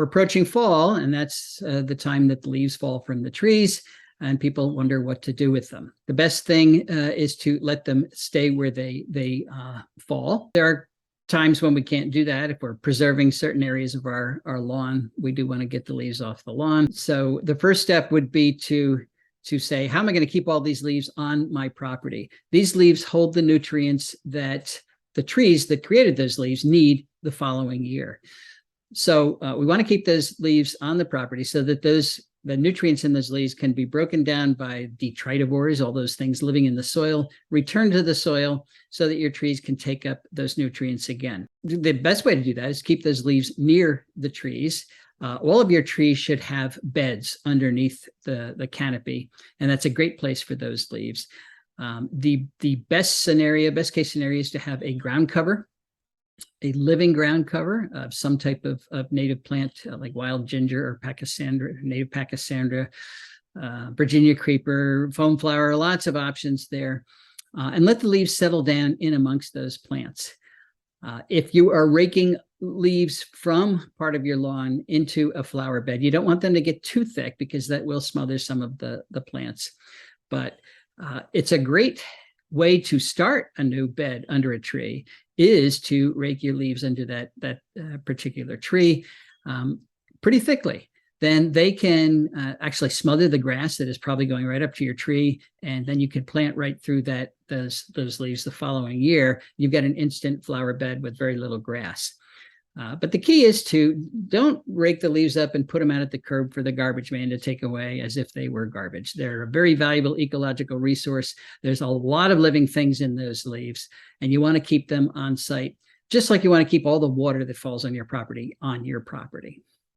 We're approaching fall, and that's the time that the leaves fall from the trees, and people wonder what to do with them. The best thing is to let them stay where they fall. There are times when we can't do that. If we're preserving certain areas of our lawn, we do want to get the leaves off the lawn. So the first step would be to say, how am I going to keep all these leaves on my property? These leaves hold the nutrients that the trees that created those leaves need the following year. So we want to keep those leaves on the property so that the nutrients in those leaves can be broken down by detritivores, all those things living in the soil, return to the soil so that your trees can take up those nutrients again. The best way to do that is keep those leaves near the trees. All of your trees should have beds underneath the canopy, and that's a great place for those leaves. The best case scenario is to have a ground cover, a living ground cover of some type of native plant like wild ginger or Pachysandra, native Pachysandra, Virginia creeper, foamflower, lots of options there. And let the leaves settle down in amongst those plants. If you are raking leaves from part of your lawn into a flower bed, you don't want them to get too thick because that will smother some of the plants. But it's a great way to start a new bed under a tree is to rake your leaves into that particular tree pretty thickly. Then they can actually smother the grass that is probably going right up to your tree, and then you can plant right through those leaves the following year. You've got an instant flower bed with very little grass. But the key is to don't rake the leaves up and put them out at the curb for the garbage man to take away as if they were garbage. They're a very valuable ecological resource. There's a lot of living things in those leaves, and you want to keep them on site, just like you want to keep all the water that falls on your property on your property.